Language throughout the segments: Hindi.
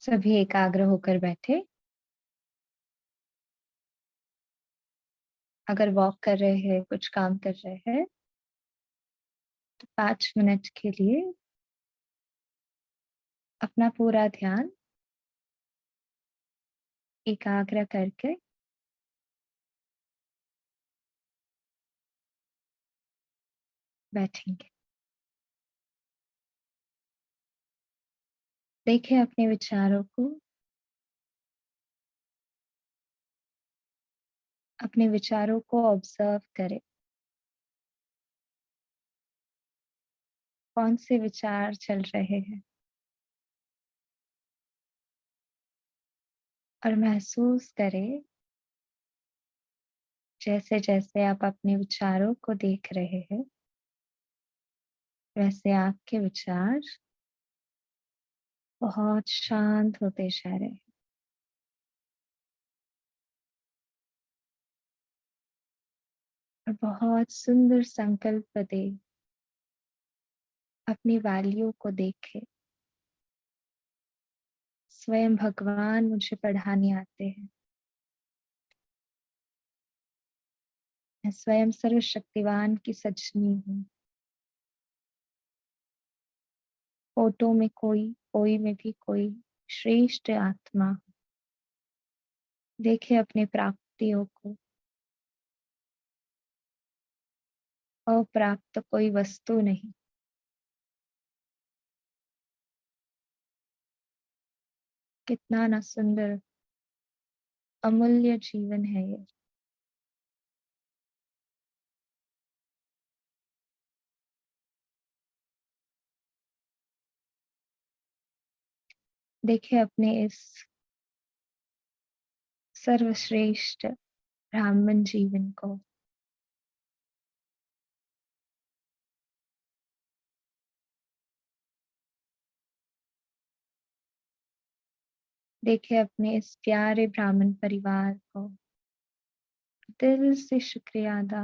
सभी एकाग्र होकर बैठे। अगर वॉक कर रहे हैं, कुछ काम कर रहे हैं, तो 5 मिनट के लिए अपना पूरा ध्यान एकाग्र करके बैठेंगे। देखें अपने विचारों को, अपने विचारों को ऑब्जर्व करें। कौन से विचार चल रहे हैं और महसूस करें जैसे-जैसे आप अपने विचारों को देख रहे हैं, वैसे आपके विचार बहुत शांत होते जा रहे हैं और बहुत सुंदर संकल्प दें। अपनी वैल्यू को देखें। स्वयं भगवान मुझे पढ़ाने आते हैं। मैं स्वयं सर्वशक्तिवान की सजनी हूँ। फोटो में कोई, कोई में भी कोई श्रेष्ठ आत्मा। देखे अपने प्राप्तियों को। अप्राप्त कोई वस्तु नहीं। कितना ना सुंदर अमूल्य जीवन है ये। देखे अपने इस सर्वश्रेष्ठ ब्राह्मण जीवन को। देखे अपने इस प्यारे ब्राह्मण परिवार को। दिल से शुक्रिया अदा।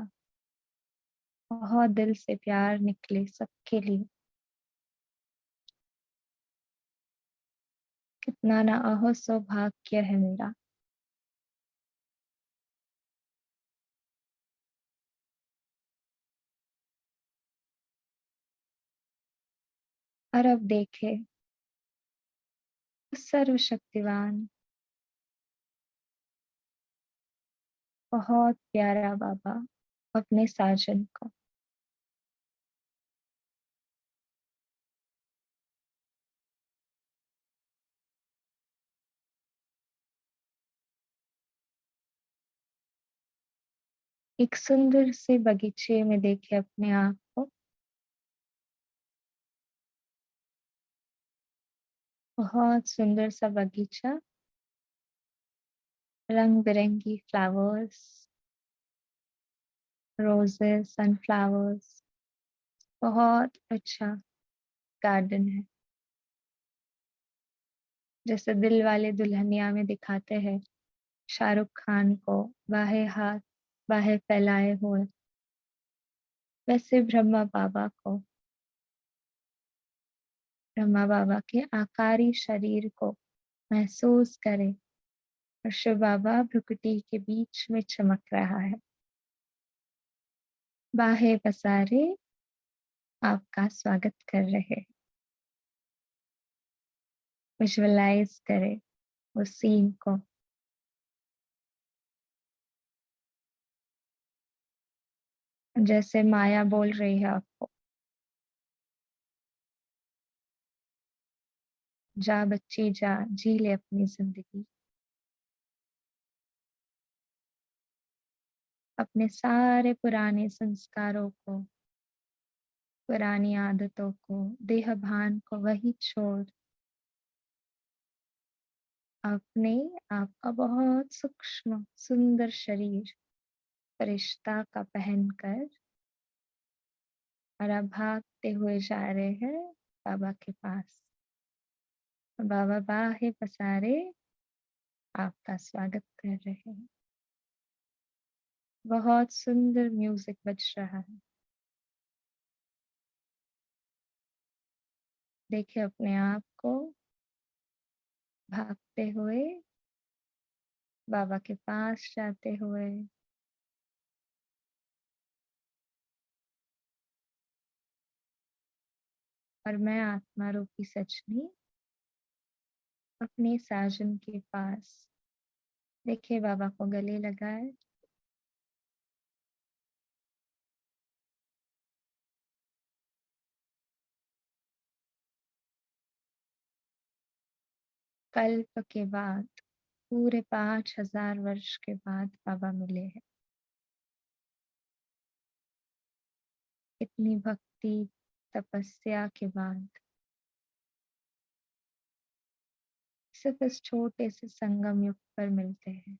बहुत दिल से प्यार निकले सबके लिए। कितना ना अहो सौभाग्य है मेरा। और अब देखे सर्वशक्तिवान बहुत प्यारा बाबा अपने साजन को एक सुंदर से बगीचे में देखे अपने आप को। बहुत सुंदर सा बगीचा। रंग बिरंगी फ्लावर्स, रोजेस, सनफ्लावर्स। बहुत अच्छा गार्डन है। जैसे दिल वाले दुल्हनिया में दिखाते हैं शाहरुख खान को बाहें हाथ, बाहें फैलाए हुए, वैसे ब्रह्मा बाबा के आकारी शरीर को महसूस करें। और शिव बाबा भ्रुकुटी के बीच में चमक रहा है। बाहें पसारे आपका स्वागत कर रहे हैं। विजुअलाइज करें उस सीन को। जैसे माया बोल रही है आपको, जा बच्ची जा, जी ले अपनी जिंदगी। अपने सारे पुराने संस्कारों को, पुरानी आदतों को, देह भान को वही छोड़ अपने आपका बहुत सूक्ष्म सुंदर शरीर फरिश्ता का पहनकर और आप भागते हुए जा रहे हैं बाबा के पास। बाबा बाहें पसारे आपका स्वागत कर रहे हैं। बहुत सुंदर म्यूजिक बज रहा है। देखिए अपने आप को भागते हुए बाबा के पास जाते हुए और मैं आत्मा रूपी सजनी अपने साजन के पास देखिए बाबा को गले लगाए। कल्प के बाद पूरे 5000 वर्ष के बाद बाबा मिले हैं। इतनी भक्ति तपस्या के बाद सिर्फ इस छोटे से संगम युग पर मिलते हैं।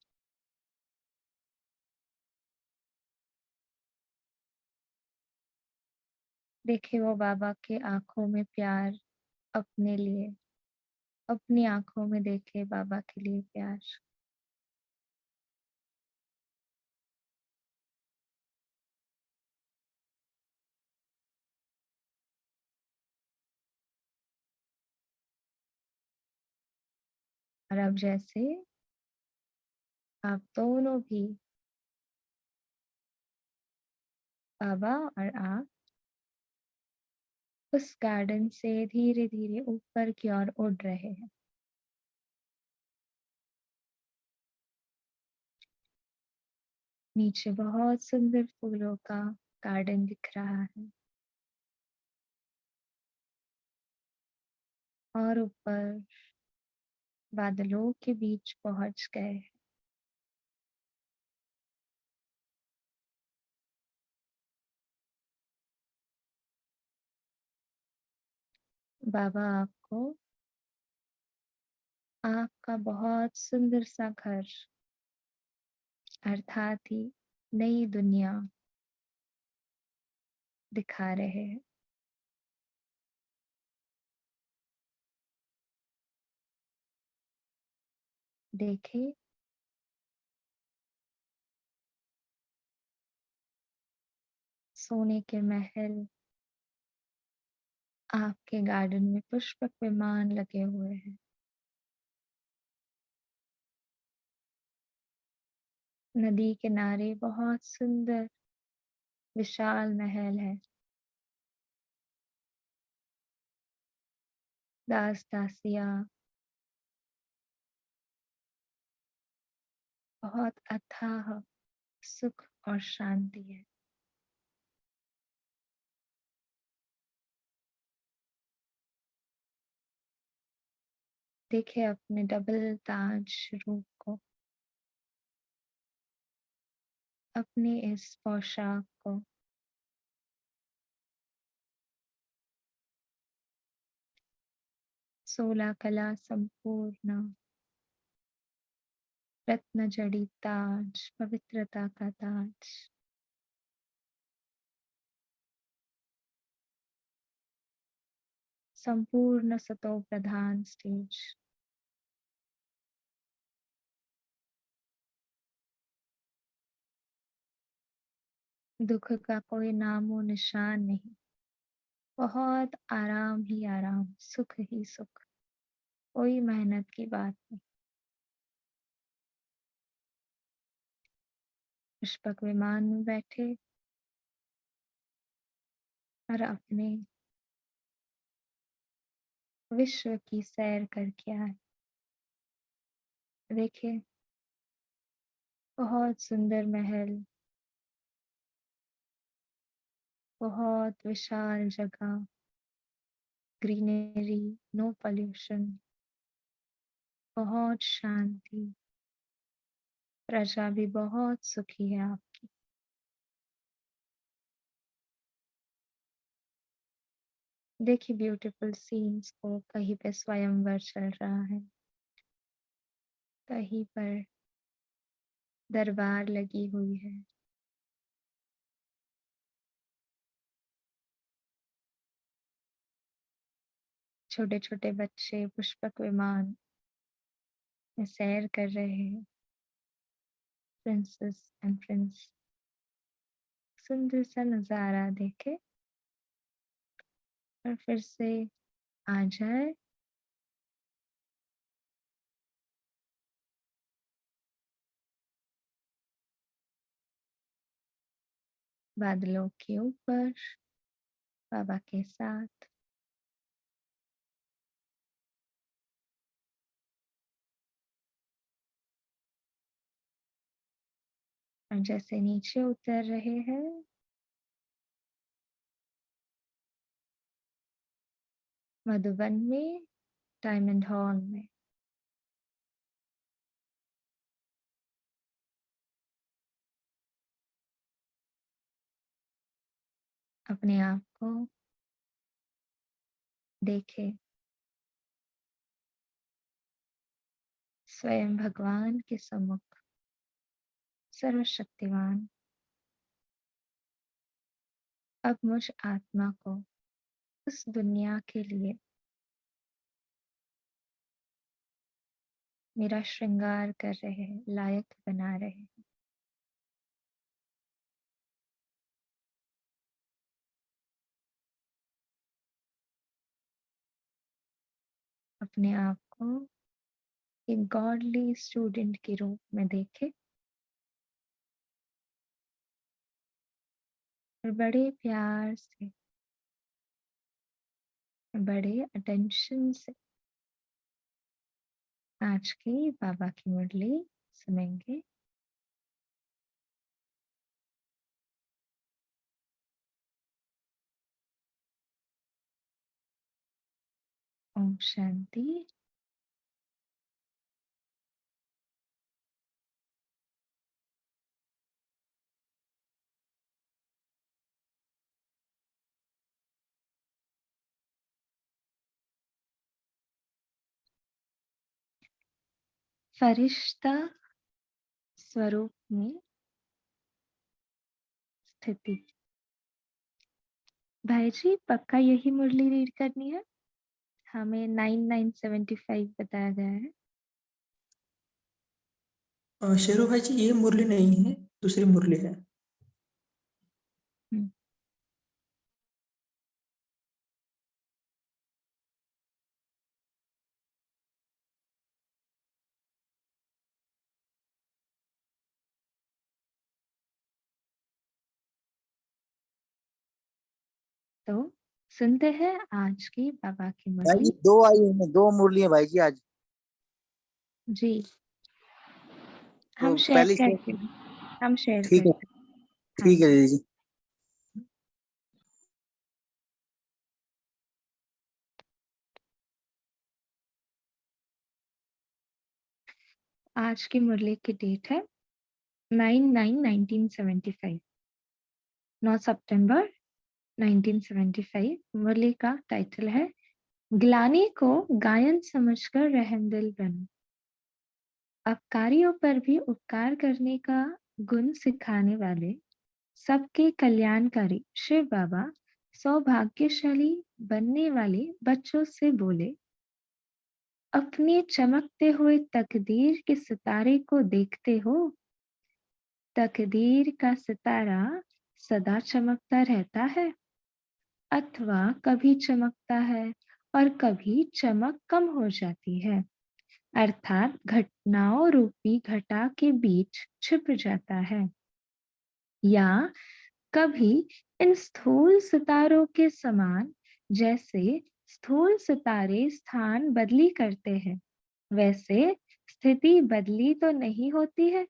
देखिए वो बाबा के आंखों में प्यार अपने लिए, अपनी आंखों में देखे बाबा के लिए प्यार। और अब जैसे आप दोनों भी, बाबा और आप, उस गार्डन से धीरे धीरे ऊपर की ओर उड़ रहे हैं। नीचे बहुत सुंदर फूलों का गार्डन दिख रहा है और ऊपर बादलों के बीच पहुंच गए। बाबा आपको आपका बहुत सुंदर सा घर अर्थात ही नई दुनिया दिखा रहे हैं। देखे सोने के महल, आपके गार्डन में पुष्पक विमान लगे हुए हैं। नदी किनारे बहुत सुंदर विशाल महल है। दास दासियां, बहुत अथाह सुख और शांति है। देखे अपने डबल ताज रूप को, अपनी इस पोशाक को, 16 कला संपूर्ण रत्न जड़ी ताज, पवित्रता का ताज, संपूर्ण सतो प्रधान स्टेज। दुख का कोई नामो निशान नहीं, बहुत आराम ही आराम, सुख ही सुख, कोई मेहनत की बात नहीं। पुष्पक विमान में बैठे और अपने विश्व की सैर करके आए। देखिए बहुत सुंदर महल, बहुत विशाल जगह, ग्रीनरी, नो पॉल्यूशन, बहुत शांति, प्रजा भी बहुत सुखी है आपकी। देखिए ब्यूटीफुल सीन्स को, कहीं पे स्वयंवर चल रहा है, कहीं पर दरबार लगी हुई है। छोटे छोटे बच्चे पुष्पक विमान में सैर कर रहे हैं। प्रिंसेस एंड प्रिंस, सुंदर सा नजारा देखे और फिर से आ जाए बादलों के ऊपर बाबा के साथ। और जैसे नीचे उतर रहे हैं, मधुबन में डायमंड हॉल में अपने आप को देखे स्वयं भगवान के सम्मुख, सर्वशक्तिमान। अब मुझ आत्मा को उस दुनिया के लिए मेरा श्रृंगार कर रहे हैं, लायक बना रहे हैं। अपने आप को एक गॉडली स्टूडेंट के रूप में देखे और बड़े प्यार से, बड़े अटेंशन से आज की बाबा की मुरली सुनेंगे। ओम शांति। फरिश्ता स्वरूप में स्थिति। भाई जी पक्का यही मुरली रीड करनी है? हमें 9975 बताया गया है। शेरू भाई जी, ये मुरली नहीं है, दूसरी मुरली है। तो सुनते हैं आज की बाबा की भाई जी मुरली। 2 आई हैं, 2 मुरली है भाई जी आज। जी तो हम शेयर पहली से करते हैं, हम शेयर ठीक है, करते हैं। हाँ ठीक है जी। दीदी जी। आज की मुरली की डेट है 9/9/1975, 9 सितंबर 1975। मुरली का टाइटल है ग्लानि को गायन समझकर रहम दिल बनो। अपकारियों पर भी उपकार करने का गुण सिखाने वाले सबके कल्याणकारी शिव बाबा सौभाग्यशाली बनने वाले बच्चों से बोले, अपने चमकते हुए तकदीर के सितारे को देखते हो? तकदीर का सितारा सदा चमकता रहता है अथवा कभी चमकता है और कभी चमक कम हो जाती है, अर्थात घटनाओं रूपी घटा के बीच छिप जाता है। या कभी इन स्थूल सितारों के समान, जैसे स्थूल सितारे स्थान बदली करते हैं, वैसे स्थिति बदली तो नहीं होती है।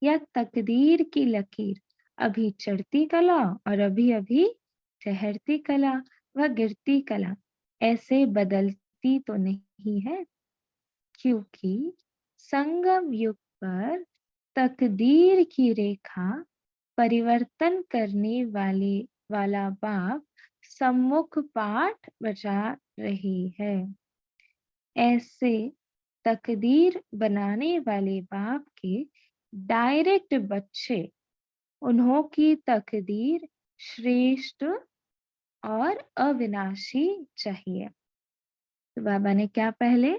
या तकदीर की लकीर अभी चढ़ती कला और अभी अभी ठहरती कला व गिरती कला ऐसे बदलती तो नहीं है, क्योंकि संगम युग पर तकदीर की रेखा परिवर्तन करने वाला बाप सम्मुख पाठ बजा रही है। ऐसे तकदीर बनाने वाले बाप के डायरेक्ट बच्चे, उन्हों की तकदीर श्रेष्ठ और अविनाशी चाहिए। तो बाबा ने क्या पहले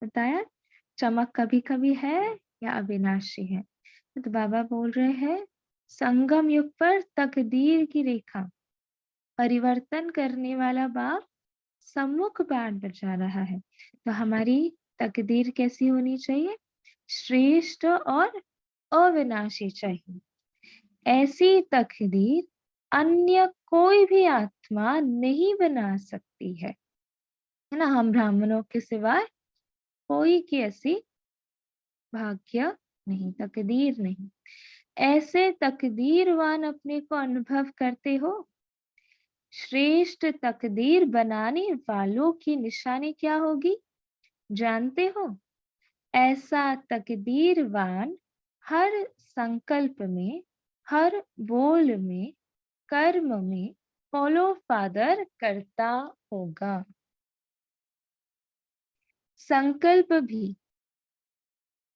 बताया? चमक कभी कभी है या अविनाशी है। तो बाबा बोल रहे हैं संगम युग पर तकदीर की रेखा परिवर्तन करने वाला बाप सम्मुख बाट बचा रहा है। तो हमारी तकदीर कैसी होनी चाहिए? श्रेष्ठ और अविनाशी चाहिए। ऐसी तकदीर अन्य कोई भी आत्मा नहीं बना सकती है ना। हम ब्राह्मणों के सिवाय कोई की ऐसी भाग्य नहीं, तकदीर नहीं। ऐसे तकदीरवान अपने को अनुभव करते हो। श्रेष्ठ तकदीर बनाने वालों की निशानी क्या होगी जानते हो? ऐसा तकदीरवान हर संकल्प में, हर बोल में, कर्म में फॉलो फादर करता होगा। संकल्प भी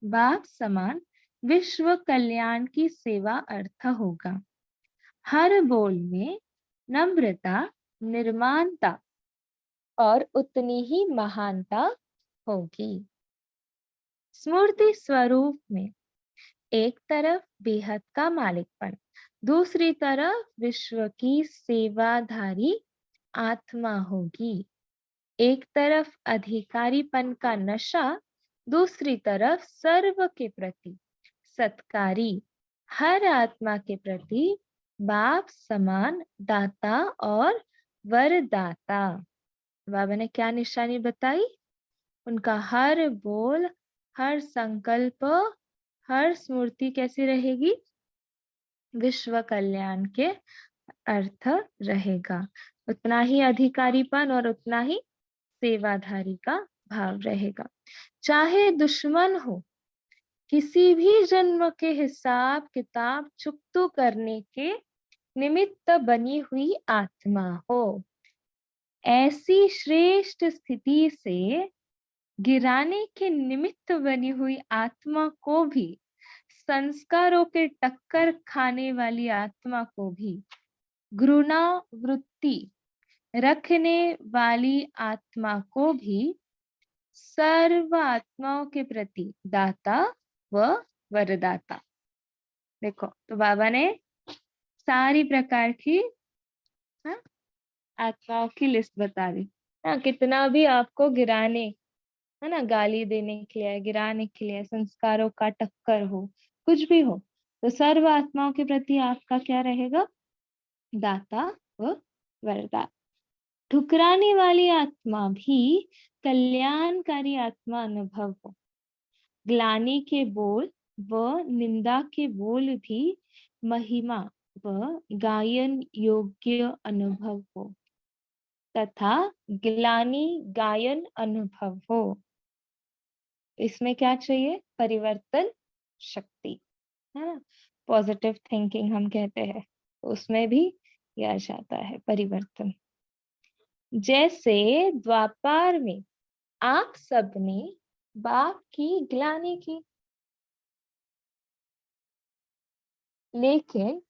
बाप समान विश्व कल्याण की सेवा अर्थ होगा। हर बोल में नम्रता, निर्माणता और उतनी ही महानता होगी। स्मृति स्वरूप में एक तरफ बेहद का मालिकपन, दूसरी तरफ विश्व की सेवाधारी आत्मा होगी। एक तरफ अधिकारीपन का नशा, दूसरी तरफ सर्व के प्रति सत्कारी, हर आत्मा के प्रति बाप समान दाता और वरदाता। बाबा ने क्या निशानी बताई? उनका हर बोल, हर संकल्प, हर स्मृति कैसी रहेगी? विश्व कल्याण के अर्थ रहेगा। उतना ही अधिकारीपन और उतना ही सेवाधारी का भाव रहेगा। चाहे दुश्मन हो, किसी भी जन्म के हिसाब किताब चुकतो करने के निमित्त बनी हुई आत्मा हो, ऐसी श्रेष्ठ स्थिति से गिराने के निमित्त बनी हुई आत्मा को भी, संस्कारों के टक्कर खाने वाली आत्मा को भी, घृणा वृत्ति रखने वाली आत्मा को भी सर्व आत्माओं के प्रति दाता व वरदाता। देखो, तो बाबा ने सारी प्रकार की आत्माओं की लिस्ट बता दी। कितना भी आपको गिराने, है ना, गाली देने के लिए, गिराने के लिए, संस्कारों का टक्कर हो, कुछ भी हो, तो सर्व आत्माओं के प्रति आपका क्या रहेगा? दाता व वरदाता। ठुकराने वाली आत्मा भी कल्याणकारी आत्मा अनुभव हो। ग्लानि के बोल व निंदा के बोल भी महिमा व गायन योग्य अनुभव हो तथा ग्लानि गायन अनुभव हो। इसमें क्या चाहिए? परिवर्तन शक्ति, है ना, पॉजिटिव थिंकिंग हम कहते हैं, उसमें भी किया जाता है परिवर्तन। जैसे द्वापर में आप सबने बाप की ग्लानि की, लेकिन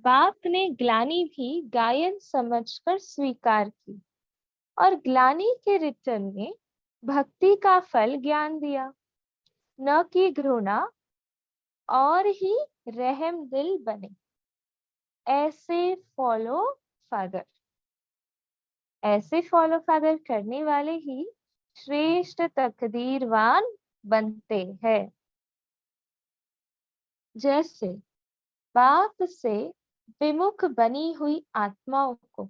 बाप ने ग्लानि भी गायन समझकर स्वीकार की और ग्लानि के रिटर्न में भक्ति का फल ज्ञान दिया, न कि घृणा, और ही रहम दिल बने। ऐसे फॉलो फादर, ऐसे फॉलो फादर करने वाले ही श्रेष्ठ तकदीरवान बनते हैं। जैसे बाप से विमुख बनी हुई आत्माओं को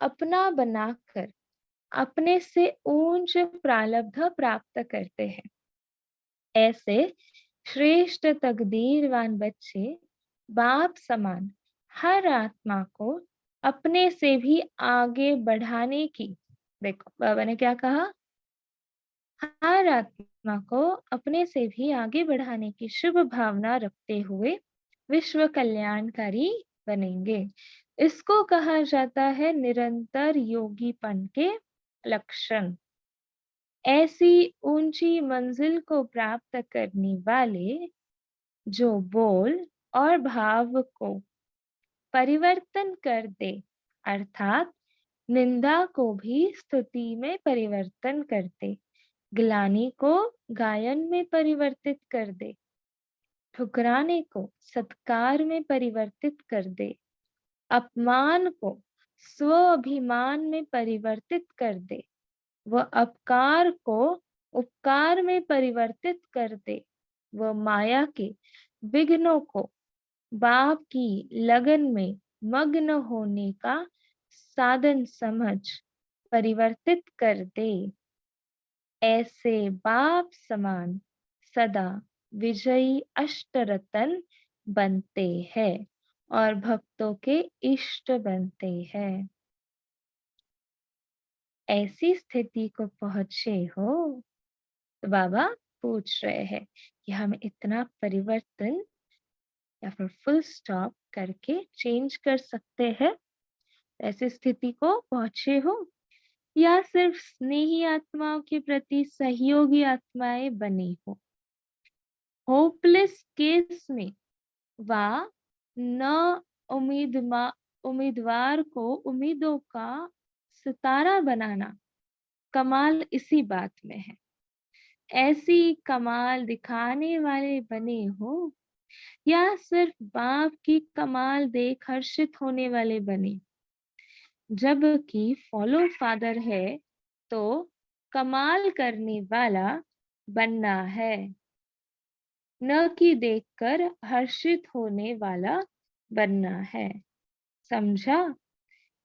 अपना बनाकर अपने से ऊंच प्रारब्ध प्राप्त करते हैं, ऐसे श्रेष्ठ तकदीरवान बच्चे बाप समान हर आत्मा को अपने से भी आगे बढ़ाने की, देखो बाबा ने क्या कहा, हर आत्मा को अपने से भी आगे बढ़ाने की शुभ भावना रखते हुए विश्व कल्याणकारी बनेंगे। इसको कहा जाता है निरंतर योगीपन के लक्षण। ऐसी ऊंची मंजिल को प्राप्त करने वाले जो बोल और भाव को परिवर्तन कर दे, अर्थात निंदा को भी स्तुति में परिवर्तन कर दे, ग्लानि को गायन में परिवर्तित कर दे, ठुकराने को सत्कार में परिवर्तित कर दे, अपमान को स्वाभिमान में परिवर्तित कर दे, वह अपकार को उपकार में परिवर्तित कर दे, वह माया के विघ्नों को बाप की लगन में मग्न होने का साधन समझ परिवर्तित कर दे। ऐसे बाप समान सदा विजयी अष्टरतन बनते हैं और भक्तों के इष्ट बनते हैं। ऐसी स्थिति को पहुंचे हो तो बाबा पूछ रहे हैं कि हम इतना परिवर्तन या फिर फुल स्टॉप करके चेंज कर सकते हैं। ऐसी स्थिति को पहुंचे हो या सिर्फ स्नेही आत्माओं के प्रति सहयोगी आत्माएं बनी हो। होपलेस केस में वा न उम्मीदवार को उम्मीदों का सितारा बनाना कमाल इसी बात में है। ऐसी कमाल दिखाने वाले बने हो या सिर्फ बाप की कमाल देख हर्षित होने वाले बने। जबकि फॉलो फादर है तो कमाल करने वाला बनना है, न कि देखकर हर्षित होने वाला बनना है। समझा?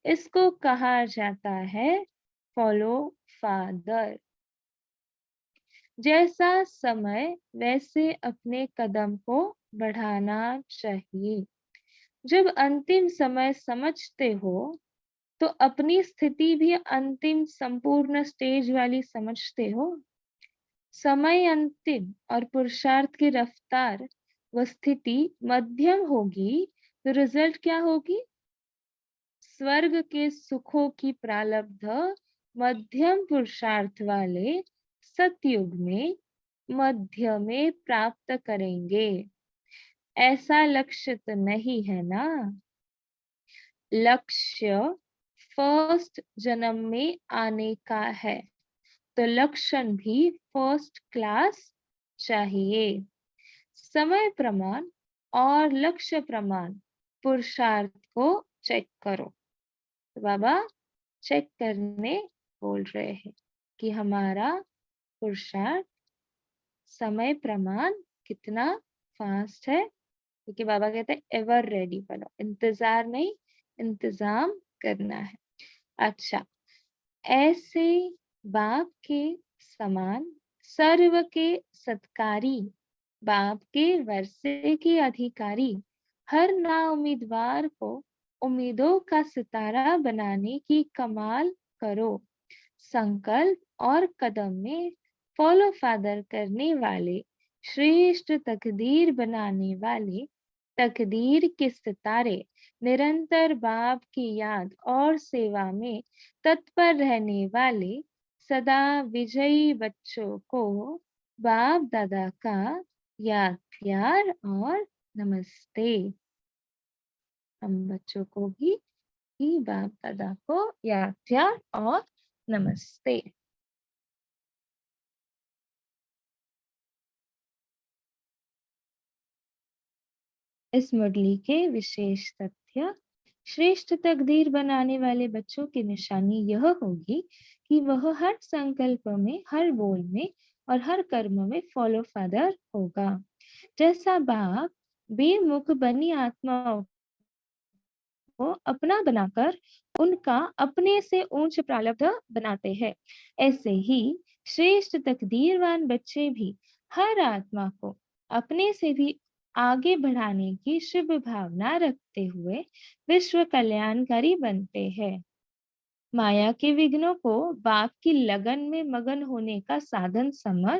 इसको कहा जाता है फॉलो फादर। जैसा समय वैसे अपने कदम को बढ़ाना चाहिए। जब अंतिम समय समझते हो तो अपनी स्थिति भी अंतिम संपूर्ण स्टेज वाली समझते हो। समय अंतिम और पुरुषार्थ की रफ्तार व स्थिति मध्यम होगी तो रिजल्ट क्या होगी? स्वर्ग के सुखों की प्रारब्ध मध्यम पुरुषार्थ वाले सतयुग में मध्य में प्राप्त करेंगे। ऐसा लक्ष्य तो नहीं है ना? लक्ष्य फर्स्ट जन्म में आने का है तो लक्षण भी फर्स्ट क्लास चाहिए। समय प्रमाण और लक्ष्य प्रमाण पुरुषार्थ को चेक करो। तो बाबा चेक करने बोल रहे हैं कि हमारा पुरुषार्थ समय प्रमाण कितना फास्ट है, क्योंकि बाबा कहते हैं एवर रेडी बनो, इंतजार नहीं इंतजाम करना है। अच्छा, ऐसे बाप के समान सर्व के सत्कारी, बाप के वर्षे के अधिकारी हर ना उम्मीदवार को उम्मीदों का सितारा बनाने की कमाल करो। संकल्प और कदम में फॉलो फादर करने वाले, श्रेष्ठ तकदीर बनाने वाले, तकदीर के सितारे निरंतर बाप की याद और सेवा में तत्पर रहने वाले सदा विजयी बच्चों को बाप दादा का याद प्यार और नमस्ते। हम बच्चों को भी बाप दादा को याद प्यार और नमस्ते। इस मुरली के विशेष तथ्य, श्रेष्ठ तकदीर बनाने वाले बच्चों की निशानी यह होगी कि वह हर संकल्प में, हर बोल में और हर कर्म में फॉलो फादर होगा। जैसा बाप बेमुख बनी आत्माओं को अपना बनाकर उनका अपने से ऊंच प्रारब्ध बनाते हैं, ऐसे ही श्रेष्ठ तकदीरवान बच्चे भी हर आत्मा को अपने से भी आगे बढ़ाने की शुभ भावना रखते हुए विश्व कल्याणकारी बनते हैं। माया के विघ्नों को बाप की लगन में मगन होने का साधन समझ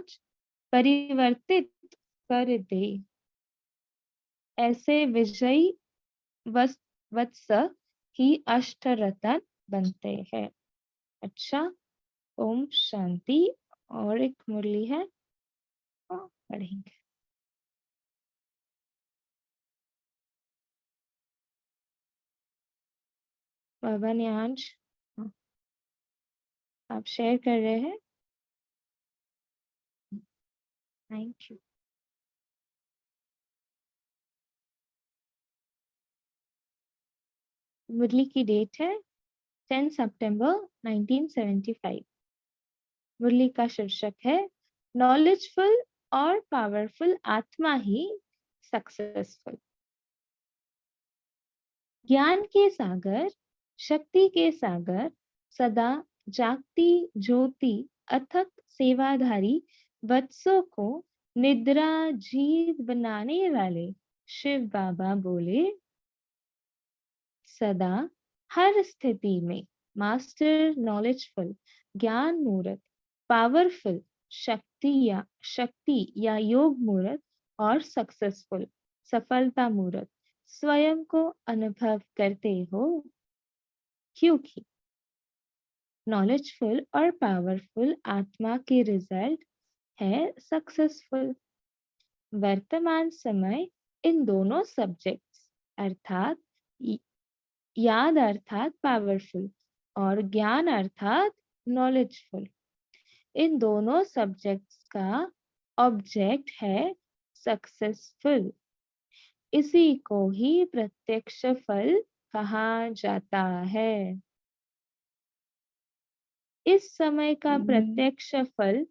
परिवर्तित कर दे। ऐसे विजयी वत्स ही अष्टरतन बनते हैं। अच्छा, ओम शांति। और एक मुरली है, पढ़ेंगे। बाबा ने आज आप शेयर कर रहे हैं। Thank you. मुरली की डेट है 10 सितंबर 1975। मुरली का शीर्षक है नॉलेजफुल और पावरफुल आत्मा ही सक्सेसफुल। ज्ञान के सागर, शक्ति के सागर, सदा जागती ज्योति, अथक सेवाधारी वत्सों को निद्रा जीत बनाने वाले शिव बाबा बोले, सदा हर स्थिति में मास्टर नॉलेजफुल, ज्ञान मूर्त, पावरफुल, शक्ति या योग मूर्त और सक्सेसफुल, सफलता मूर्त स्वयं को अनुभव करते हो, क्योंकि नॉलेजफुल और पावरफुल आत्मा के रिजल्ट है सक्सेसफुल। वर्तमान समय इन दोनों सब्जेक्ट्स अर्थात याद अर्थात पावरफुल और ज्ञान अर्थात नॉलेजफुल, इन दोनों सब्जेक्ट्स का ऑब्जेक्ट है सक्सेसफुल। इसी को ही प्रत्यक्ष फल कहा जाता है। इस समय का प्रत्यक्ष फल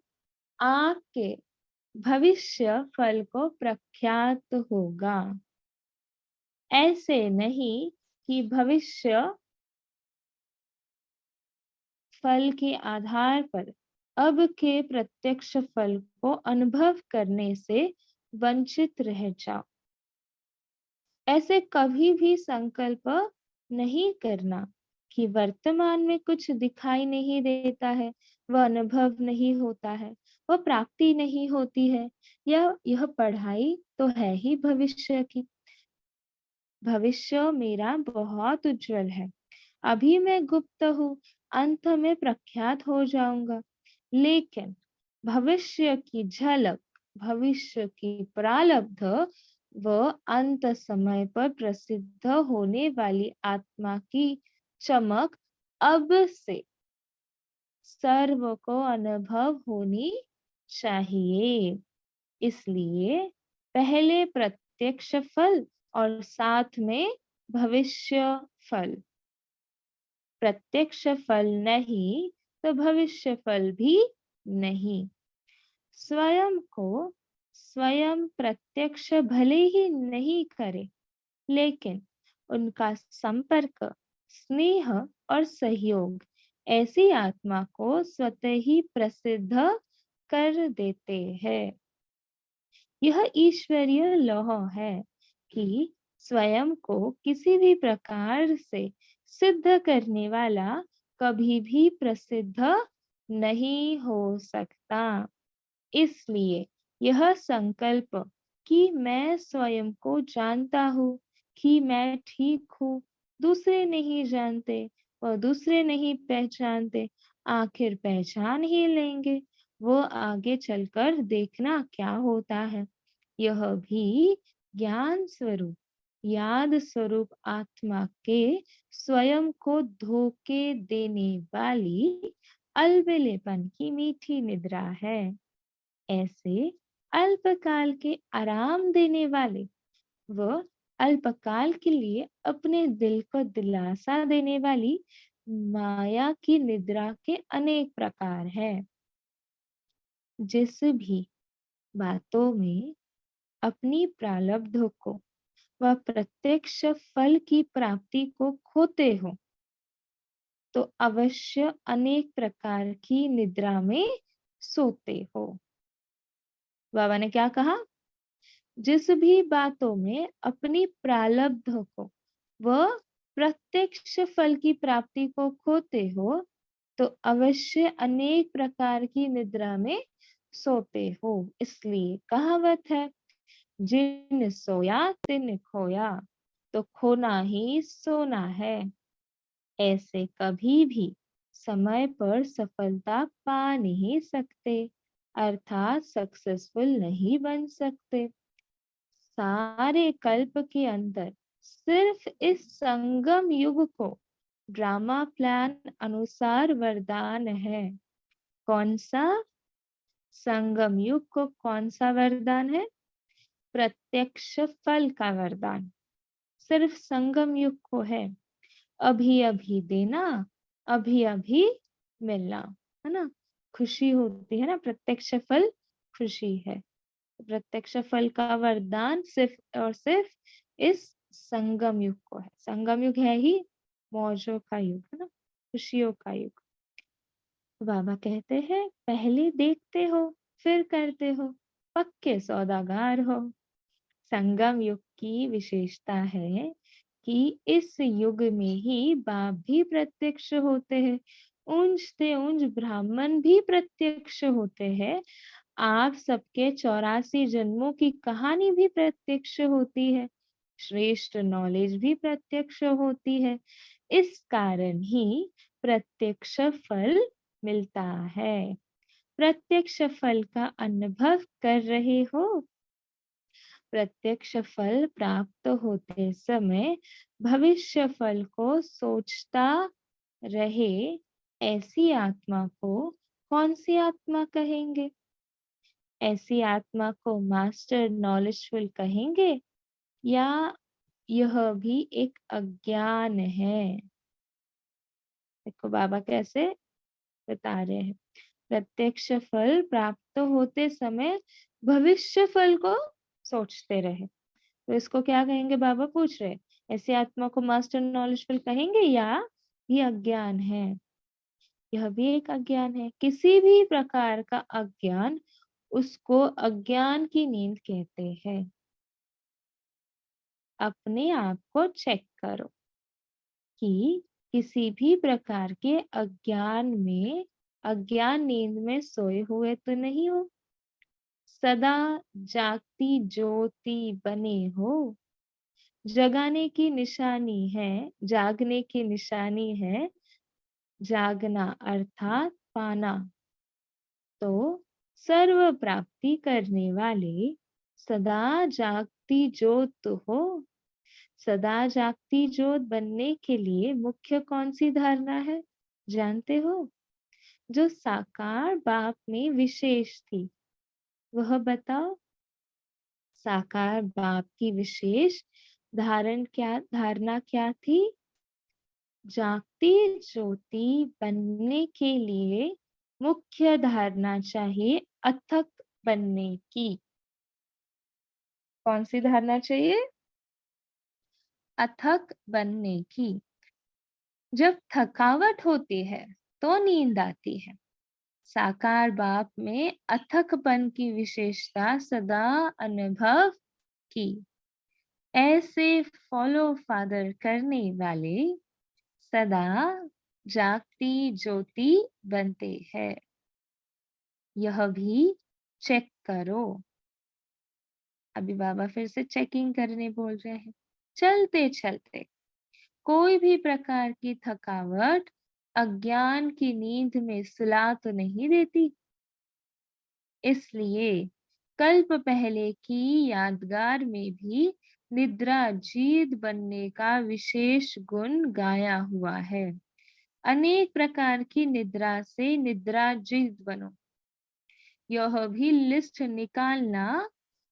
आपके भविष्य फल को प्रख्यात होगा। ऐसे नहीं कि भविष्य फल के आधार पर अब के प्रत्यक्ष फल को अनुभव करने से वंचित रह जाओ। ऐसे कभी भी संकल्प नहीं करना कि वर्तमान में कुछ दिखाई नहीं देता है, वह अनुभव नहीं होता है, वह प्राप्ति नहीं होती है, या यह पढ़ाई तो है ही भविष्य की। भविष्य मेरा बहुत उज्जवल है, अभी मैं गुप्त हूँ, अंत में प्रख्यात हो जाऊंगा। लेकिन भविष्य की झलक, भविष्य की प्रारब्ध व अंत समय पर प्रसिद्ध होने वाली आत्मा की चमक अब से सर्व को अनुभव होनी चाहिए। इसलिए पहले प्रत्यक्ष फल और साथ में भविष्य फल। प्रत्यक्ष फल नहीं तो भविष्य फल भी नहीं। स्वयं को स्वयं प्रत्यक्ष भले ही नहीं करे, लेकिन उनका संपर्क, स्नेह और सहयोग ऐसी आत्मा को स्वतः ही प्रसिद्ध कर देते हैं। यह ईश्वरीय लौह है कि स्वयं को किसी भी प्रकार से सिद्ध करने वाला कभी भी प्रसिद्ध नहीं हो सकता। इसलिए यह संकल्प कि मैं स्वयं को जानता हूँ कि मैं ठीक हूँ, दूसरे नहीं जानते और दूसरे नहीं पहचानते, आखिर पहचान ही लेंगे, वो आगे चलकर देखना क्या होता है। यह भी ज्ञान स्वरूप, याद स्वरूप आत्मा के स्वयं को धोखे देने वाली अलबेलेपन की मीठी निद्रा है। ऐसे अल्पकाल के आराम देने वाले व अल्पकाल के लिए अपने दिल को दिलासा देने वाली माया की निद्रा के अनेक प्रकार हैं। जिस भी बातों में अपनी प्रारब्ध को व प्रत्यक्ष फल की प्राप्ति को खोते हो, तो अवश्य अनेक प्रकार की निद्रा में सोते हो। बाबा ने क्या कहा? जिस भी बातों में अपनी प्रारब्ध को व प्रत्यक्ष फल की प्राप्ति को खोते हो, तो अवश्य अनेक प्रकार की निद्रा में सोते हो। इसलिए कहावत है, जिन सोया तिन खोया, तो खोना ही सोना है। ऐसे कभी भी समय पर सफलता पा नहीं सकते, अर्थात सक्सेसफुल नहीं बन सकते। सारे कल्प के अंदर सिर्फ इस संगम युग को ड्रामा प्लान अनुसार वरदान है। कौन सा? संगम युग को कौन सा वरदान है? प्रत्यक्ष फल का वरदान सिर्फ संगम युग को है। अभी अभी देना, अभी अभी मिलना, है ना? खुशी होती है ना, प्रत्यक्ष फल खुशी है। प्रत्यक्ष फल का वरदान सिर्फ और सिर्फ इस संगम युग को है। संगम युग है ही मौजों का युग, है ना, खुशियों का युग। तो बाबा कहते हैं पहले देखते हो फिर करते हो, पक्के सौदागर हो। संगम युग की विशेषता है कि इस युग में ही बाप भी प्रत्यक्ष होते हैं, ऊंच से ऊंच ब्राह्मण भी प्रत्यक्ष होते हैं, आप सबके 84 जन्मों की कहानी भी प्रत्यक्ष होती है, श्रेष्ठ नॉलेज भी प्रत्यक्ष होती है। इस कारण ही प्रत्यक्ष फल मिलता है। प्रत्यक्ष फल का अनुभव कर रहे हो। प्रत्यक्ष फल प्राप्त होते समय भविष्य फल को सोचता रहे, ऐसी आत्मा को कौन सी आत्मा कहेंगे? ऐसी आत्मा को मास्टर नॉलेजफुल कहेंगे या यह भी एक अज्ञान है? देखो बाबा कैसे बता रहे हैं। प्रत्यक्ष फल प्राप्त होते समय भविष्य फल को सोचते रहे, तो इसको क्या कहेंगे? बाबा पूछ रहे, ऐसी आत्मा को मास्टर नॉलेजफुल कहेंगे या ये अज्ञान है? यह भी एक अज्ञान है। किसी भी प्रकार का अज्ञान, उसको अज्ञान की नींद कहते हैं। अपने आप को चेक करो कि किसी भी प्रकार के अज्ञान नींद में सोए हुए तो नहीं हो। सदा जागती ज्योति बने हो। जगाने की निशानी है, जागने की निशानी है जागना अर्थात पाना। तो सर्व प्राप्ति करने वाले सदा जागती ज्योत हो। सदा जागती ज्योत बनने के लिए मुख्य कौन सी धारणा है, जानते हो? जो साकार बाप में विशेष थी, वह बताओ। साकार बाप की विशेष धारणा क्या थी? जागती ज्योति बनने के लिए मुख्य धारणा चाहिए अथक बनने की। कौन सी धारणा चाहिए? अथक बनने की। जब थकावट होती है तो नींद आती है। साकार बाप में अथकपन की विशेषता सदा अनुभव की। ऐसे फॉलो फादर करने वाले सदा जागती ज्योति बनते हैं। यह भी चेक करो। अभी बाबा फिर से चेकिंग करने बोल रहे हैं। चलते चलते कोई भी प्रकार की थकावट अज्ञान की नींद में सुला तो नहीं देती। इसलिए कल्प पहले की यादगार में भी निद्रा जीत बनने का विशेष गुण गाया हुआ है। अनेक प्रकार की निद्रा से निद्रा जीत बनो। यह भी लिस्ट निकालना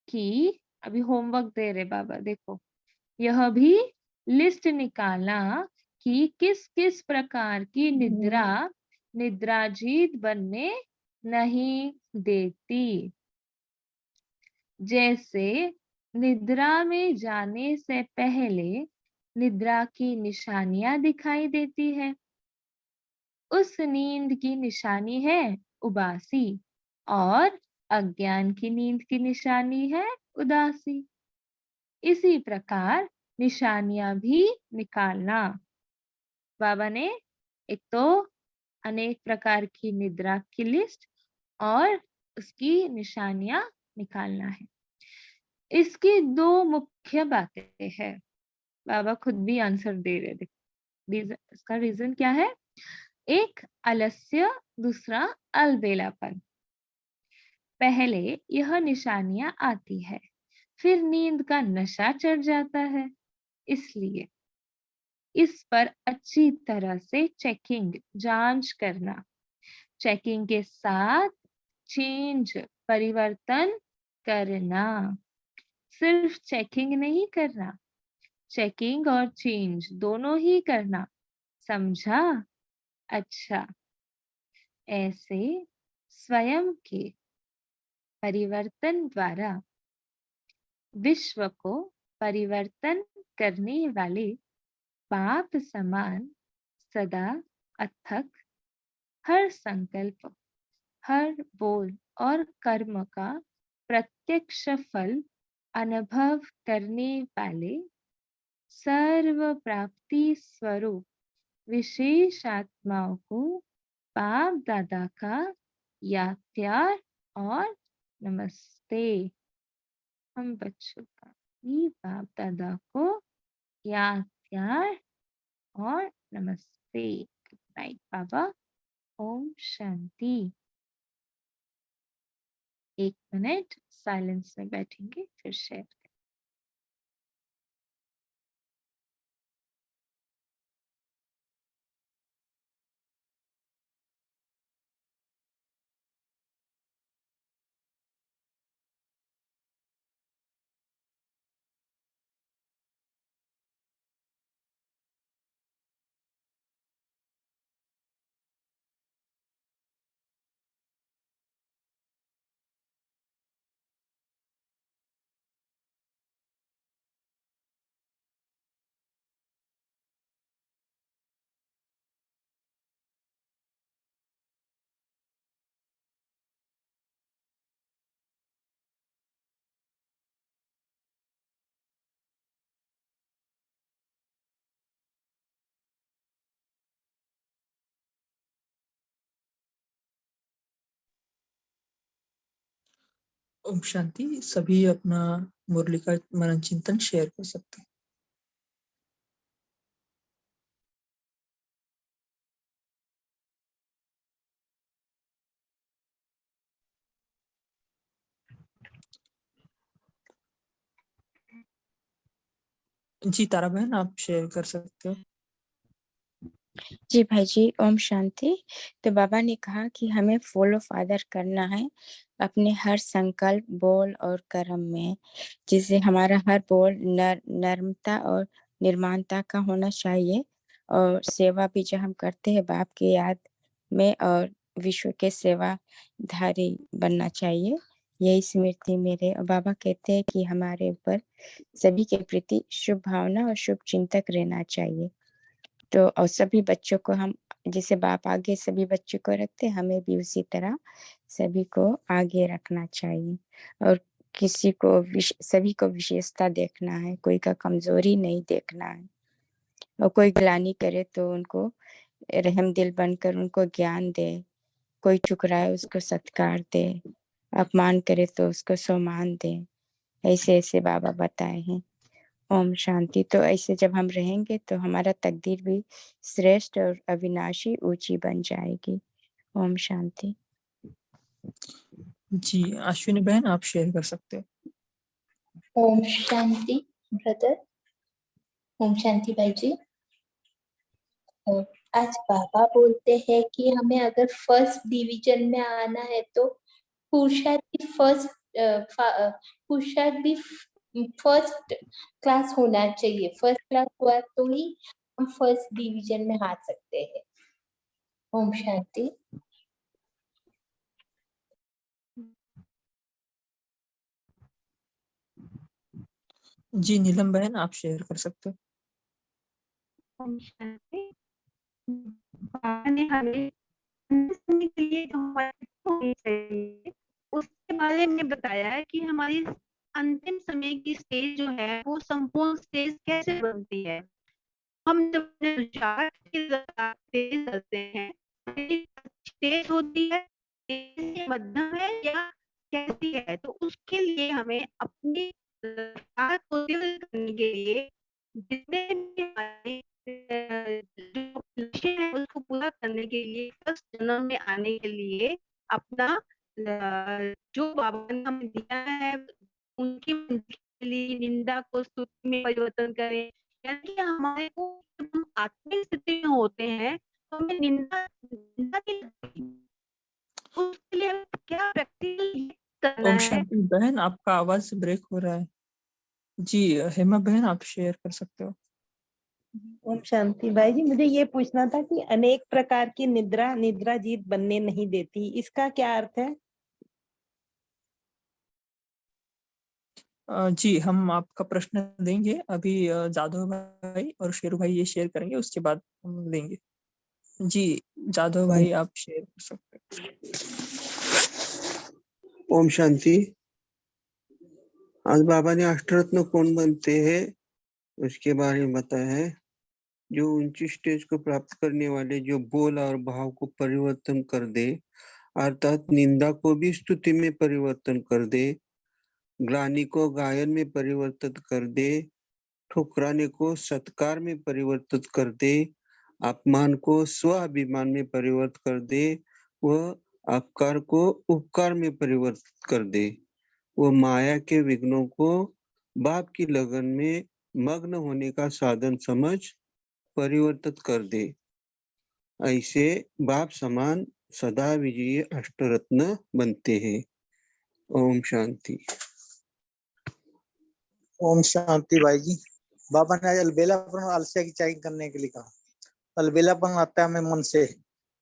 कि अभी होमवर्क दे रहे बाबा, देखो यह भी लिस्ट निकालना कि किस किस प्रकार की निद्रा जीत बनने नहीं देती। जैसे निद्रा में जाने से पहले निद्रा की निशानियां दिखाई देती है, उस नींद की निशानी है उबासी, और अज्ञान की नींद की निशानी है उदासी। इसी प्रकार निशानियां भी निकालना। बाबा ने एक तो अनेक प्रकार की निद्रा की लिस्ट और उसकी निशानियां निकालना है। इसकी दो मुख्य बातें हैं। बाबा खुद भी आंसर दे रहे थे। इसका रीजन क्या है? एक आलस्य, दूसरा अलबेलापन। पहले यह निशानियां आती है, फिर नींद का नशा चढ़ जाता है। इसलिए इस पर अच्छी तरह से चेकिंग, जांच करना। चेकिंग के साथ चेंज, परिवर्तन करना। सिर्फ चेकिंग नहीं करना, चेकिंग और चेंज दोनों ही करना। समझा? अच्छा, ऐसे स्वयं के परिवर्तन द्वारा विश्व को परिवर्तन करने वाले पाप समान सदा अथक हर संकल्प, हर बोल और कर्म का प्रत्यक्ष फल अनुभव करने वाले सर्व प्राप्ति स्वरूप विशेष आत्माओं को बाप दादा का याद प्यार और नमस्ते। हम बच्चों का भी बाप दादा को याद प्यार और नमस्ते। गुड नाइट बाबा। ओम शांति। 1 मिनट साइलेंस में बैठेंगे फिर शेयर। ओम शांति। सभी अपना मुरली का मनन चिंतन शेयर कर सकते हैं। जी तारा बहन, आप शेयर कर सकते हो। जी भाई जी, ओम शांति। तो बाबा ने कहा कि हमें फॉलो फादर करना है अपने हर संकल्प, बोल और कर्म में, जिससे हमारा हर बोल नर्मता और निर्माणता का होना चाहिए, और सेवा भी जो हम करते हैं बाप की याद में और विश्व के सेवाधारी बनना चाहिए। यही स्मृति मेरे। और बाबा कहते हैं कि हमारे ऊपर सभी के प्रति शुभ भावना और शुभ चिंतक रहना चाहिए। तो और सभी बच्चों को हम जैसे बाप आगे सभी बच्चों को रखते, हमें भी उसी तरह सभी को आगे रखना चाहिए। और किसी को सभी को विशेषता देखना है, कोई का कमजोरी नहीं देखना है। और कोई ग्लानि करे तो उनको रहम दिल बनकर उनको ज्ञान दे, कोई ठुकराए उसको सत्कार दे, अपमान करे तो उसको सम्मान दे। ऐसे ऐसे बाबा बताए हैं। ओम शांति। तो ऐसे जब हम रहेंगे तो हमारा तकदीर भी श्रेष्ठ और अविनाशी ऊंची बन जाएगी। ओम शांति। जी अश्विनी बहन, आप शेयर कर सकते हो। ओम शांति ब्रदर। ओम शांति भाई जी। और आज बाबा बोलते हैं कि हमें अगर फर्स्ट डिवीजन में आना है तो पुरुषार्थ भी फर्स्ट क्लास होना चाहिए। फर्स्ट क्लास हुआ तो ही हम फर्स्ट डिवीजन में आ सकते हैं। ओम शांति। जी नीलम बहन, आप शेयर कर सकते हो। ओम शांति। बाबा ने हमें सुनने के लिए जो हमारी होनी चाहिए उसके बारे में बताया है कि हमारी अंतिम समय की स्टेज जो है वो संपूर्ण स्टेज कैसे बनती है। हम जब अपने विचार की लगातार तेज करते हैं, स्टेज होती है, मध्यम है या कैसी है, तो उसके लिए हमें अपनी रफ्तार को तेज करने के लिए जितने भी हमारे जो लक्ष्य है उसको पूरा करने के लिए फर्स्ट जन्म में आने के लिए अपना जो बाबा ने हमें दिया है उनकी के लिए निंदा को स्तुति में परिवर्तन करें। यानी कि हमारे को जब हम आत्मिक स्थिति में होते हैं तो हमें निंदा की लगती है। उसके लिए हमें क्या प्रैक्टिकल करना ओम है। शांति बहन, आपका आवाज ब्रेक हो रहा है। जी हेमा बहन, आप शेयर कर सकते हो। ओम शांति भाई जी, मुझे ये पूछना था कि अनेक प्रकार की निद्रा जीत बनने नहीं देती, इसका क्या अर्थ है? जी, हम आपका प्रश्न देंगे अभी। जादव भाई और शेरू भाई ये शेयर करेंगे, उसके बाद हम लेंगे। जी, जादव भाई आप शेयर कर सकते हैं। ओम शांति। आज बाबा ने अष्टरत्न कौन बनते हैं उसके बारे में बताया है। जो ऊंची स्टेज को प्राप्त करने वाले जो बोल और भाव को परिवर्तन कर दे, अर्थात निंदा को भी स्तुति में परिवर्तन कर दे, ग्लानि को गायन में परिवर्तित कर दे, ठुकराने को सत्कार में परिवर्तित कर दे, अपमान को स्वाभिमान में परिवर्तित कर दे, वह अपकार को उपकार में परिवर्तित कर दे, वो माया के विघ्नों को बाप की लगन में मग्न होने का साधन समझ परिवर्तित कर दे। ऐसे बाप समान सदा विजयी अष्टरत्न बनते हैं। ओम शांति। ओम शांति भाई जी। बाबा ने आज अलबेलापन और आलस्य की चेकिंग करने के लिए कहा। अलबेलापन आता है हमें मन से,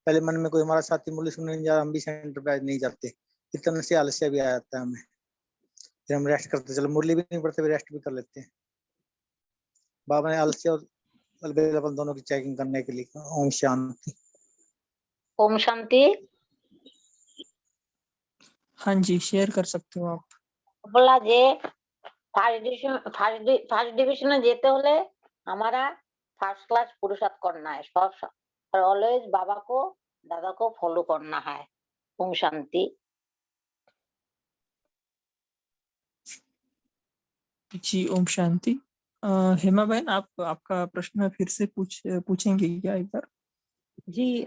पहले मन में कोई हमारा साथी मूल्य सुनने नहीं जा रहा, हम भी सेंटर पे नहीं जाते, इतने से आलस्य भी आ जाता है हमें, फिर हम रेस्ट करते, चलो मुरली भी नहीं पढ़ते, रेस्ट भी कर लेते हैं। बाबा ने आलस्य और अलबेलापन दोनों की चेकिंग करने के लिए कहा। ओम शांति। ओम शांति। हाँ जी, शेयर कर सकते हो आप। बोला जे फार्स्ट डिविजन जेते होले हमारा फर्स्ट क्लास पुरुषार्थ करना है, सब और ऑलवेज बाबा को दादा को फॉलो करना है। ओम शांति। जी, ओम शांति। हेमा बहन, आप आपका प्रश्न फिर से पूछेंगे क्या एक बार? जी,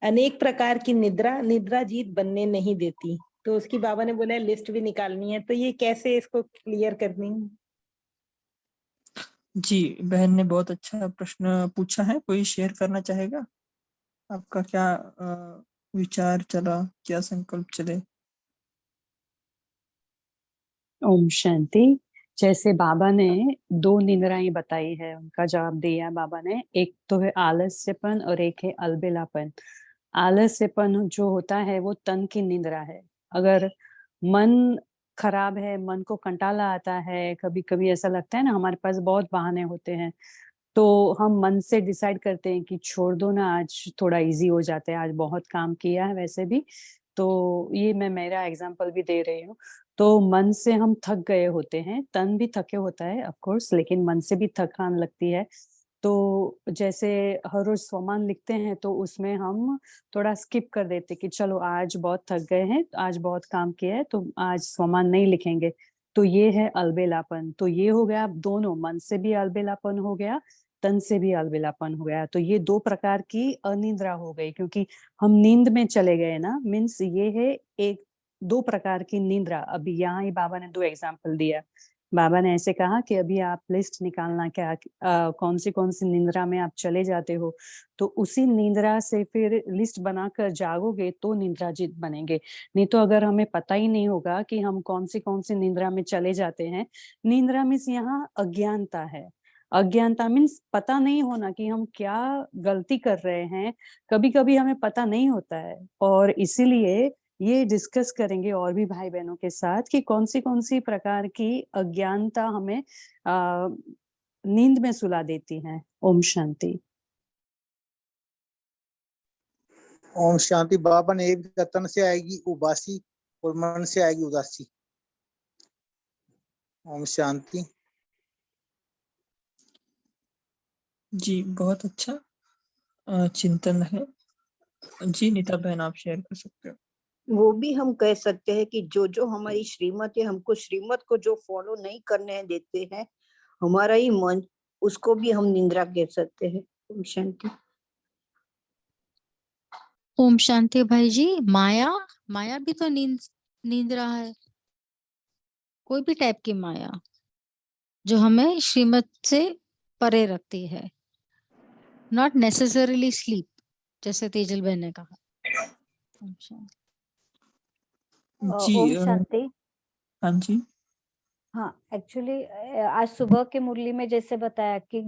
अनेक प्रकार की निद्रा निद्रा जीत बनने नहीं देती, तो उसकी बाबा ने बोला लिस्ट भी निकालनी है, तो ये कैसे इसको क्लियर करनी है? जी, बहन ने बहुत अच्छा प्रश्न पूछा है। कोई शेयर करना चाहेगा? आपका क्या विचार चला, क्या संकल्प चले? ओम शांति। जैसे बाबा ने 2 निंद्राएं बताई है, उनका जवाब दिया बाबा ने। एक तो है आलस्यपन और एक है अलबेलापन। आलस्यपन जो होता है वो तन की निंद्रा है। अगर मन खराब है, मन को कंटाला आता है, कभी-कभी ऐसा लगता है ना हमारे पास बहुत बहाने होते हैं, तो हम मन से डिसाइड करते हैं कि छोड़ दो ना, आज थोड़ा इजी हो जाता है, आज बहुत काम किया है वैसे भी। तो ये मैं मेरा एग्जांपल भी दे रही हूँ। तो मन से हम थक गए होते हैं, तन भी थके होता है ऑफ कोर्स, लेकिन मन से भी थकान लगती है। तो जैसे हर रोज स्वमान लिखते हैं तो उसमें हम थोड़ा स्किप कर देते कि चलो आज बहुत थक गए हैं, आज बहुत काम किया है, तो आज स्वमान नहीं लिखेंगे। तो ये है अलबेलापन। तो ये हो गया, दोनों मन से भी अलबेलापन हो गया, तन से भी अलबेलापन हो गया। तो ये 2 प्रकार की अनिद्रा हो गई, क्योंकि हम नींद में चले गए ना, मीन्स ये है एक 2 प्रकार की निद्रा। अभी यहाँ ही बाबा ने 2 एग्जाम्पल दिया। बाबा ने ऐसे कहा कि अभी आप लिस्ट निकालना क्या कौन सी निंद्रा में आप चले जाते हो, तो उसी निंद्रा से फिर लिस्ट बनाकर जागोगे तो निंद्राजीत बनेंगे। नहीं तो अगर हमें पता ही नहीं होगा कि हम कौन सी निंद्रा में चले जाते हैं। निंद्रा मीन्स यहाँ अज्ञानता है। अज्ञानता मीन्स पता नहीं होना कि हम क्या गलती कर रहे हैं। कभी-कभी हमें पता नहीं होता है, और इसीलिए ये डिस्कस करेंगे और भी भाई बहनों के साथ कि कौन सी प्रकार की अज्ञानता हमें नींद में सुला देती है। ओम शांति। ओम शांति। बाबा ने एक तन से आएगी उबासी और मन से आएगी उदासी। ओम शांति। जी, बहुत अच्छा चिंतन है। जी, नीता बहन आप शेयर कर सकते हो। वो भी हम कह सकते हैं कि जो जो हमारी श्रीमत है, हमको श्रीमत को जो फॉलो नहीं करने देते हैं, हमारा ही मन, उसको भी हम निंद्रा कह सकते हैं। ओम शांति। ओम शांति भाई जी। माया भी तो निंद्रा है, कोई भी टाइप की माया जो हमें श्रीमत से परे रखती है, नॉट नेसेसरीली स्लीप, जैसे तेजल बहन ने कहा। ओम शांति। जी, ओम शांति। हाँ जी। हाँ, एक्चुअली आज सुबह के मुरली में जैसे बताया कि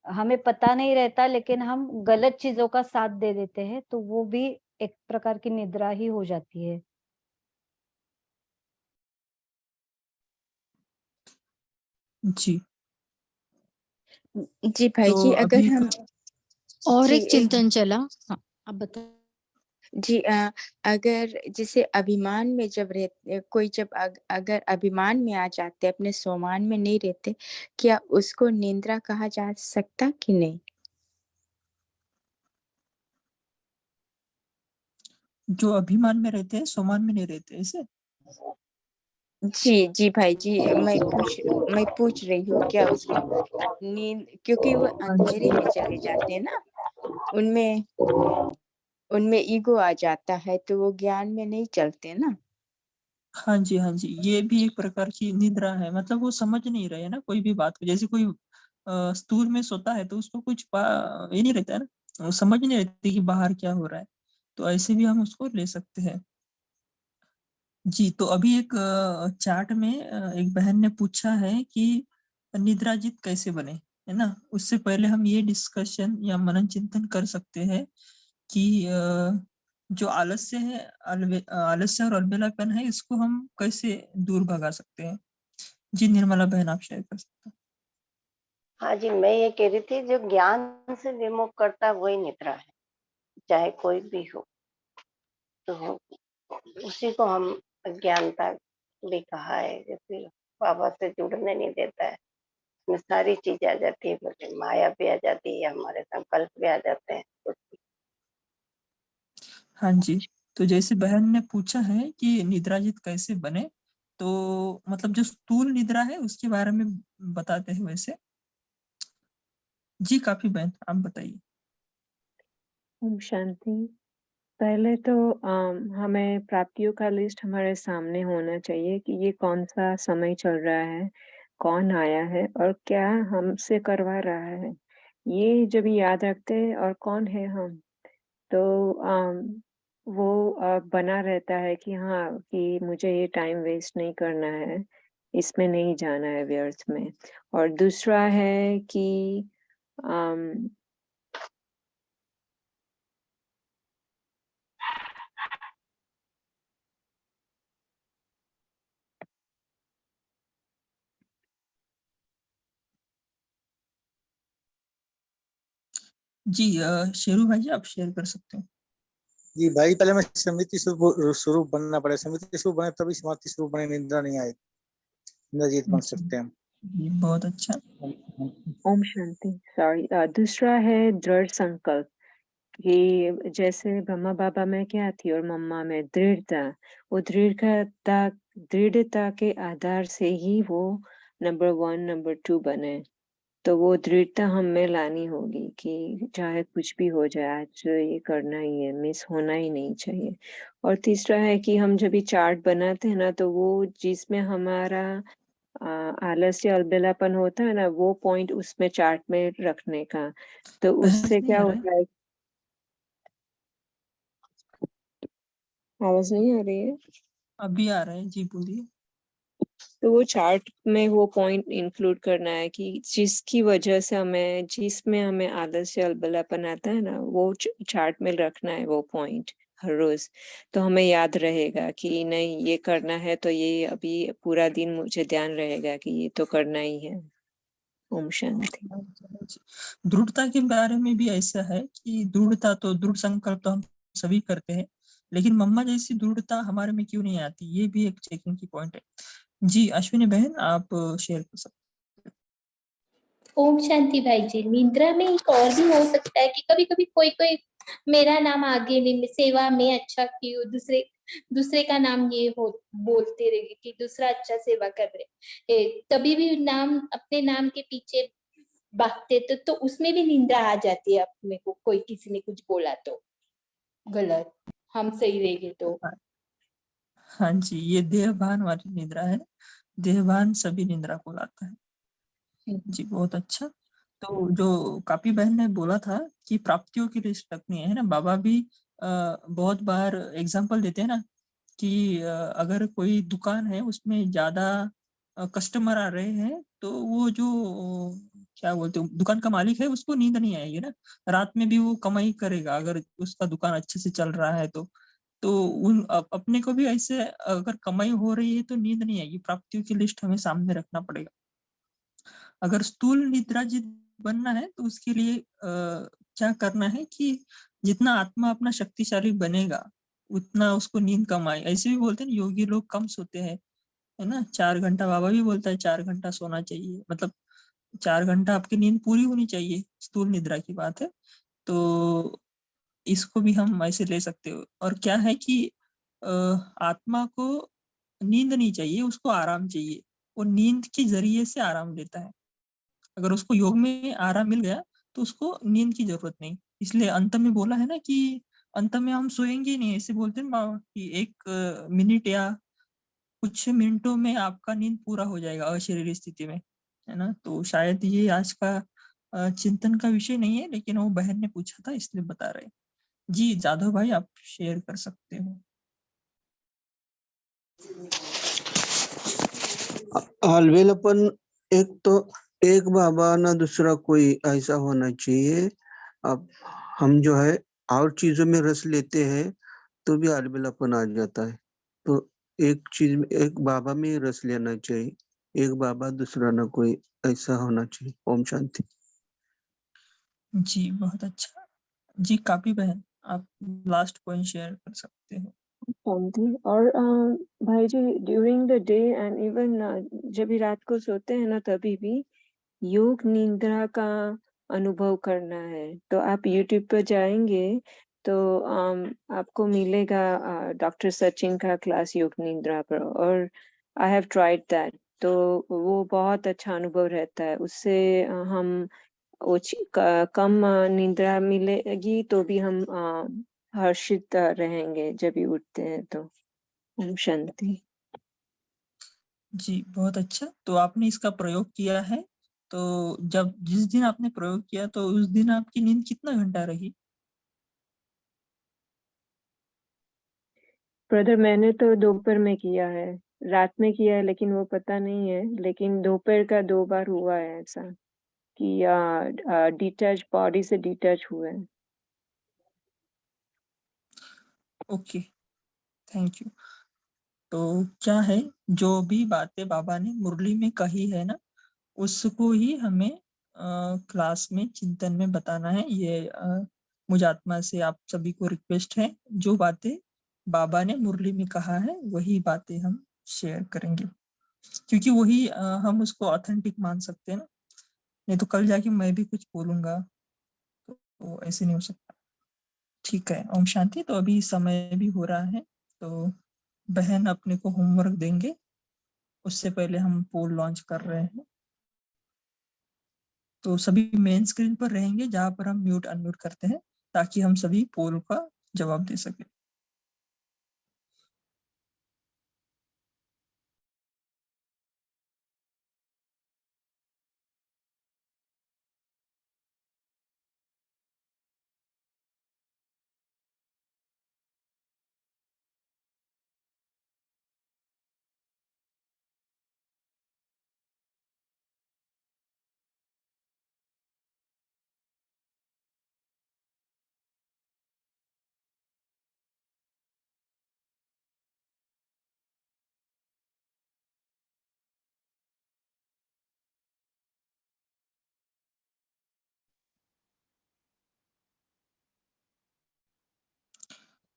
हमें पता नहीं रहता, लेकिन हम गलत चीजों का साथ दे देते हैं, तो वो भी एक प्रकार की निद्रा ही हो जाती है। जी जी भाई तो जी, अगर अभी हम और जी एक चिंतन चला। हाँ, अब बताओ। जी अगर जैसे अभिमान में जब रहते कोई जब अगर अभिमान में आ जाते, अपने स्वमान में नहीं रहते, क्या उसको निंद्रा कहा जा सकता कि नहीं? जो अभिमान में रहते हैं सोमान में नहीं रहते, ऐसे? जी भाई जी, मैं पूछ रही हूँ क्या उसको नींद, क्योंकि वो हाँ जी अंधेरे में चले जाते हैं ना, उनमें उनमें ईगो आ जाता है, तो वो ज्ञान में नहीं चलते ना। हाँ जी, हाँ जी, ये भी एक प्रकार की निद्रा है। मतलब वो समझ नहीं रहे ना कोई भी बात को। जैसे कोई स्थूल में सोता है तो उसको कुछ ये नहीं रहता है ना, वो समझ नहीं रहती कि बाहर क्या हो रहा है। तो ऐसे भी हम उसको ले सकते हैं। जी, तो अभी एक चार्ट में एक बहन ने पूछा है कि निद्राजित कैसे बने, है ना? उससे पहले हम ये डिस्कशन या मनन चिंतन कर सकते हैं कि जो आलस्य है, आलस्य और अलबेलापन है, इसको हम कैसे दूर भगा सकते हैं? जी निर्मला बहन, आप शेयर कर सकते हैं। हाँ जी, मैं ये कह रही थी, जो ज्ञान से विमुख करता है वही निद्रा है, चाहे कोई भी हो। तो उसी को हम अज्ञानता भी कहा है, जो फिर बाबा से जुड़ने नहीं देता है। उसमें सारी चीजें आ जाती है, फिर माया भी आ जाती है, हमारे संकल्प भी आ जाते हैं। हाँ जी, तो जैसे बहन ने पूछा है कि निद्राजित कैसे बने, तो मतलब जो स्थूल निद्रा है उसके बारे में बताते हैं वैसे। जी काफी बहन, आप बताइए। ओम शांति। पहले तो हमें प्राप्तियों का लिस्ट हमारे सामने होना चाहिए कि ये कौन सा समय चल रहा है, कौन आया है और क्या हमसे करवा रहा है। ये जब याद रखते हैं और कौन है हम, तो वो बना रहता है कि हाँ, कि मुझे ये टाइम वेस्ट नहीं करना है, इसमें नहीं जाना है व्यर्थ में। और दूसरा है कि अम, जी शेरू भाई जी, आप शेयर कर सकते हैं। जी भाई, पहले मैं समिति स्वरूप बनना पड़े, समिति स्वरूप बने तभी समाधि स्वरूप बने, निंद्रा नहीं आए, निंद्राजीत बन जी, सकते हैं हम। बहुत अच्छा। ओम शांति। सॉरी, दूसरा है दृढ़ संकल्प, कि जैसे ब्रह्मा बाबा में क्या थी और मम्मा में दृढ़ता। वो दृढ़ता के आधार से ही वो नंबर 1 नंबर 2 बने। तो वो दृढ़ता हम में लानी होगी कि चाहे कुछ भी हो जाए, आज ये करना ही है, मिस होना ही नहीं चाहिए। और तीसरा है कि हम जब भी चार्ट बनाते हैं ना, तो वो जिसमें हमारा आलस्य अलबेलापन होता है ना, वो पॉइंट उसमें चार्ट में रखने का। तो बहन उससे नहीं क्या आ रहा है? होता है, आवाज नहीं आ रही है? अभी आ रहा है, जी बोलिए। तो वो चार्ट में वो पॉइंट इंक्लूड करना है कि जिसकी वजह से जिसमें हमें आलस्य अलबेलापन आता है ना, वो चार्ट में रखना है वो पॉइंट हर रोज। तो हमें याद रहेगा कि नहीं, ये करना है, तो ये अभी पूरा दिन मुझे ध्यान रहेगा कि ये तो करना ही है। ओम शांति। दृढ़ता के बारे में भी ऐसा है कि दृढ़ता तो, दृढ़ संकल्प तो हम सभी करते हैं, लेकिन मम्मा जैसी दृढ़ता हमारे में क्यों नहीं आती, ये भी एक चेकिंग की पॉइंट है। जी अश्विनी बहन, आप शेयर कर सकते ओम शांति भाई जी, निद्रा में एक और भी हो सकता है कि कभी कभी कोई कोई मेरा नाम आगे नहीं, सेवा में अच्छा की हो, दूसरे दूसरे का नाम ये हो बोलते रहे कि दूसरा अच्छा सेवा कर रहे, तभी भी नाम अपने नाम के पीछे भागते, तो उसमें भी निंदा आ जाती है अपने को, कोई किसी ने कुछ बोला तो गलत, हम सही रहेंगे तो। हैं। हाँ जी, ये देहभान वाली निद्रा है। देहभान सभी निद्रा को लाता है। जी बहुत अच्छा। तो जो कापी बहन ने बोला था कि प्राप्तियों की लिस्ट रखनी है ना, बाबा भी बहुत बार एग्जांपल देते हैं ना कि अगर कोई दुकान है उसमें ज्यादा कस्टमर आ रहे हैं, तो वो जो क्या बोलते हैं दुकान का मालिक है, उसको नींद नहीं आएगी ना, रात में भी वो कमाई करेगा अगर उसका दुकान अच्छे से चल रहा है तो उन अपने को भी ऐसे अगर कमाई हो रही है तो नींद नहीं आएगी। प्राप्तियों की लिस्ट हमें सामने रखना पड़ेगा। अगर स्थूल निद्राजीत बनना है तो उसके लिए क्या करना है कि जितना आत्मा अपना शक्तिशाली बनेगा उतना उसको नींद कम आए। ऐसे भी बोलते हैं योगी लोग कम सोते हैं, है ना। 4 घंटा, बाबा भी बोलता है 4 घंटा सोना चाहिए, मतलब 4 घंटा आपकी नींद पूरी होनी चाहिए, स्थूल निद्रा की बात है। तो इसको भी हम ऐसे ले सकते हो। और क्या है कि आत्मा को नींद नहीं चाहिए, उसको आराम चाहिए। वो नींद के जरिए से आराम लेता है। अगर उसको योग में आराम मिल गया तो उसको नींद की जरूरत नहीं। इसलिए अंत में बोला है ना कि अंत में हम सोएंगे नहीं, ऐसे बोलते हैं बाबा कि 1 मिनट या कुछ मिनटों में आपका नींद पूरा हो जाएगा अशरीरी स्थिति में, है ना। तो शायद ये आज का चिंतन का विषय नहीं है, लेकिन वो बहन ने पूछा था इसलिए बता रहे। जी जादव भाई आप शेयर कर सकते हो। अलबेलापन एक तो एक बाबा ना दूसरा कोई ऐसा होना चाहिए। अब हम जो है और चीजों में रस लेते हैं तो भी अलबेलापन आ जाता है। तो एक चीज में एक बाबा में रस लेना चाहिए, एक बाबा दूसरा ना कोई ऐसा होना चाहिए। ओम शांति। जी बहुत अच्छा। जी काफी बहन आप लास्ट पॉइंट शेयर कर सकते हो। शांति। और भाई जी during the day and even जब भी रात को सोते हैं ना तभी भी योग निद्रा का अनुभव करना है। तो आप YouTube पर जाएंगे तो आपको मिलेगा डॉक्टर सचिन का क्लास योग निद्रा पर, और आई हैव ट्राइड दैट। तो वो बहुत अच्छा अनुभव रहता है। उससे हम कम निद्रा मिलेगी तो भी हम हर्षित रहेंगे जब भी उठते हैं। तो ओम शांति। जी बहुत अच्छा। तो आपने इसका प्रयोग किया है, तो जब जिस दिन आपने प्रयोग किया तो उस दिन आपकी नींद कितना घंटा रही? ब्रदर मैंने तो दोपहर में किया है, रात में किया है लेकिन वो पता नहीं है। लेकिन दोपहर का 2 बार हुआ है ऐसा कि डिटैच बॉडी से डिटैच हुए। Okay thank you. तो क्या है, जो भी बातें बाबा ने मुरली में कही है ना उसको ही हमें क्लास में चिंतन में बताना है। ये मुझ आत्मा से आप सभी को रिक्वेस्ट है, जो बातें बाबा ने मुरली में कहा है वही बातें हम शेयर करेंगे, क्योंकि वही हम उसको ऑथेंटिक मान सकते हैं ना। नहीं तो कल जाके मैं भी कुछ बोलूंगा तो ऐसे नहीं हो सकता। ठीक है ओम शांति। तो अभी समय भी हो रहा है, तो बहन अपने को होमवर्क देंगे, उससे पहले हम पोल लॉन्च कर रहे हैं। तो सभी मेन स्क्रीन पर रहेंगे जहां पर हम म्यूट अनम्यूट करते हैं, ताकि हम सभी पोल का जवाब दे सके।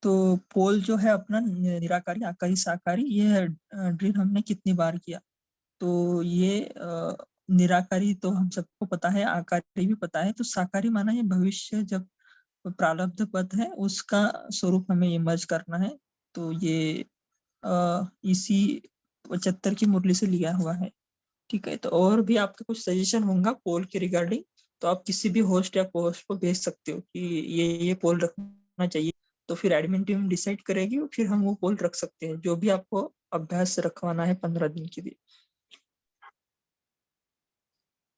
तो पोल जो है अपना निराकारी आकारी साकारी, ये ड्रिल हमने कितनी बार किया। तो ये निराकारी तो हम सबको पता है, आकारी भी पता है। तो साकारी माना ये भविष्य जब प्रारब्ध पद है उसका स्वरूप हमें ये मर्ज करना है। तो ये इसी 75 की मुरली से लिया हुआ है। ठीक है। तो और भी आपका कुछ सजेशन होगा पोल के रिगार्डिंग, तो आप किसी भी होस्ट या पोस्ट को भेज सकते हो कि ये पोल रखना चाहिए। तो फिर एडमिन टीम डिसाइड करेगी और फिर हम वो पोल रख सकते हैं, जो भी आपको अभ्यास रखवाना है 15 दिन के लिए।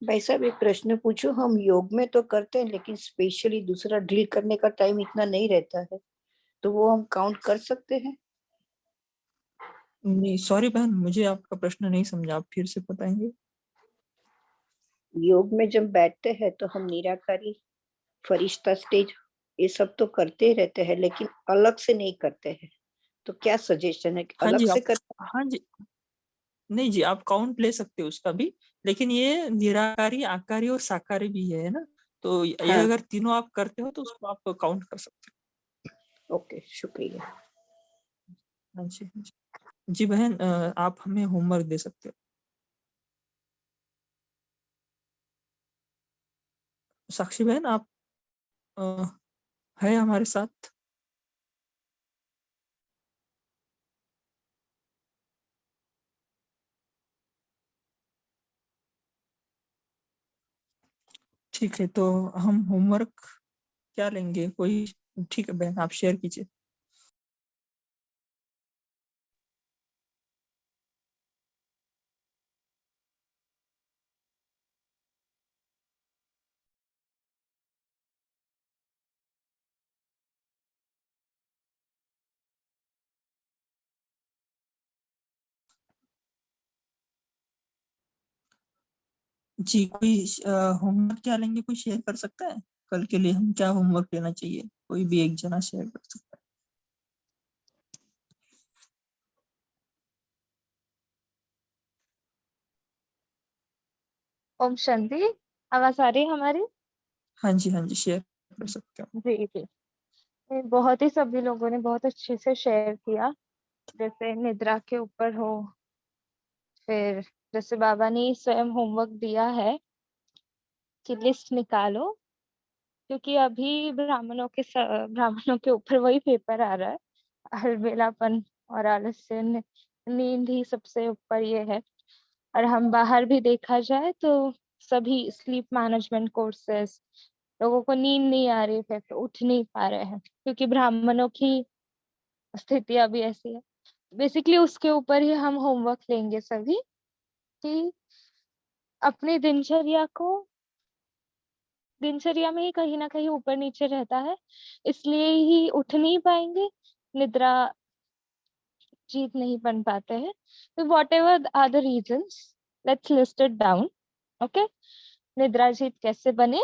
भाई साहब एक प्रश्न पूछूं, हम योग में तो करते हैं लेकिन स्पेशली दूसरा ड्रिल करने का टाइम इतना नहीं रहता है, तो वो हम काउंट कर सकते हैं? नहीं सॉरी बहन, मुझे आपका प्रश्न नहीं समझा, आप फिर से बताएंगे। योग में जब बैठते हैं तो हम निराकारी, फरिश्ता स्टेज ये सब तो करते ही रहते हैं लेकिन अलग से नहीं करते हैं। तो क्या सजेशन है कि हाँ अलग जी से आप, कर? हाँ जी नहीं जी, आप काउंट ले सकते हो उसका भी, लेकिन ये निराकारी, आकारी और साकारी भी है ना, तो ये हाँ। अगर तीनों आप करते हो तो उसको आप काउंट कर सकते ओके, शुक्रिया। हो। हाँ जी, हाँ जी। जी बहन, आप हमें होमवर्क दे सकते हो। साक्षी बहन, आप है हमारे साथ? ठीक है, तो हम होमवर्क क्या लेंगे? कोई? ठीक है बहन, आप शेयर कीजिए। जी, कोई होमवर्क क्या लेंगे? कोई शेयर कर सकता है? कल के लिए हम क्या होमवर्क लेना चाहिए? कोई भी एक जना शेयर कर सकता है। ओम शांति। आवाज आ रही है हमारी? हाँ जी, हाँ जी, शेयर कर सकते हो। जी जी। बहुत ही सभी लोगों ने बहुत अच्छे से शेयर किया, जैसे निद्रा के ऊपर हो, फिर जैसे बाबा ने स्वयं होमवर्क दिया है कि लिस्ट निकालो, क्योंकि अभी ब्राह्मणों के ऊपर वही पेपर आ रहा है, अलबेलापन और आलस्य, नींद ही सबसे ऊपर ये है। और हम बाहर भी देखा जाए तो सभी स्लीप मैनेजमेंट कोर्सेस, लोगों को नींद नहीं आ रही है तो उठ नहीं पा रहे हैं, क्योंकि ब्राह्मणों की स्थिति अभी ऐसी है। बेसिकली उसके ऊपर ही हम होमवर्क लेंगे सभी, कि अपनी दिनचर्या में ही कहीं ना कहीं ऊपर नीचे रहता है, इसलिए ही उठ नहीं पाएंगे, निद्रा जीत नहीं बन पाते हैं। तो whatever are the reasons, let's list it down. Okay, निद्रा जीत कैसे बने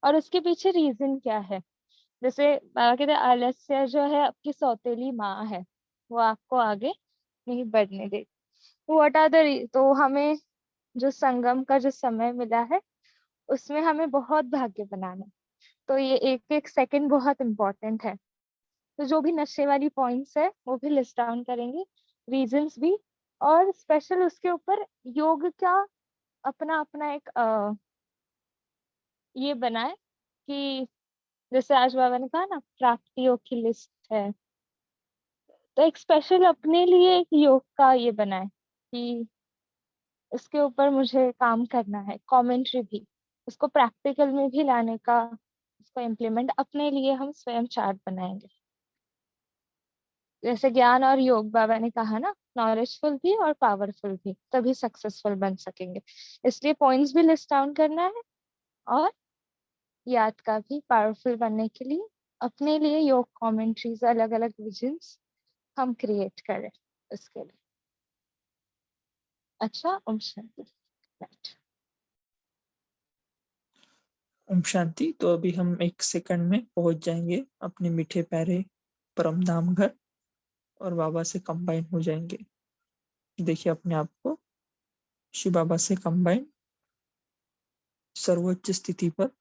और उसके पीछे रीजन क्या है। जैसे बाबा कहते हैं आलस्य जो है आपकी सौतेली माँ है, वो आपको आगे नहीं बढ़ने दे। व्हाट आर द, तो हमें जो संगम का जो समय मिला है उसमें हमें बहुत भाग्य बनाना है। तो ये एक एक सेकंड बहुत इम्पोर्टेंट है। तो जो भी नशे वाली पॉइंट्स है वो भी लिस्ट डाउन करेंगे, रीजंस भी, और स्पेशल उसके ऊपर योग का अपना अपना एक ये बनाए, कि जैसे आज बाबा ने कहा ना प्राप्तियों की लिस्ट है, तो एक स्पेशल अपने लिए एक योग का ये बनाए कि इसके ऊपर मुझे काम करना है। कमेंट्री भी, उसको प्रैक्टिकल में भी लाने का, उसको इम्प्लीमेंट अपने लिए हम स्वयं चार्ट बनाएंगे। जैसे ज्ञान और योग बाबा ने कहा ना, नॉलेजफुल भी और पावरफुल भी, तभी सक्सेसफुल बन सकेंगे। इसलिए पॉइंट्स भी लिस्ट डाउन करना है, और याद का भी पावरफुल बनने के लिए अपने लिए योग कमेंट्रीज, अलग अलग विजन्स हम क्रिएट करें उसके लिए। अच्छा, ओम शांति। ओम शांति। तो अभी हम 1 सेकंड में पहुंच जाएंगे अपने मीठे प्यारे परम धाम घर, और बाबा से कंबाइन हो जाएंगे। देखिए अपने आप को शिव बाबा से कंबाइन सर्वोच्च स्थिति पर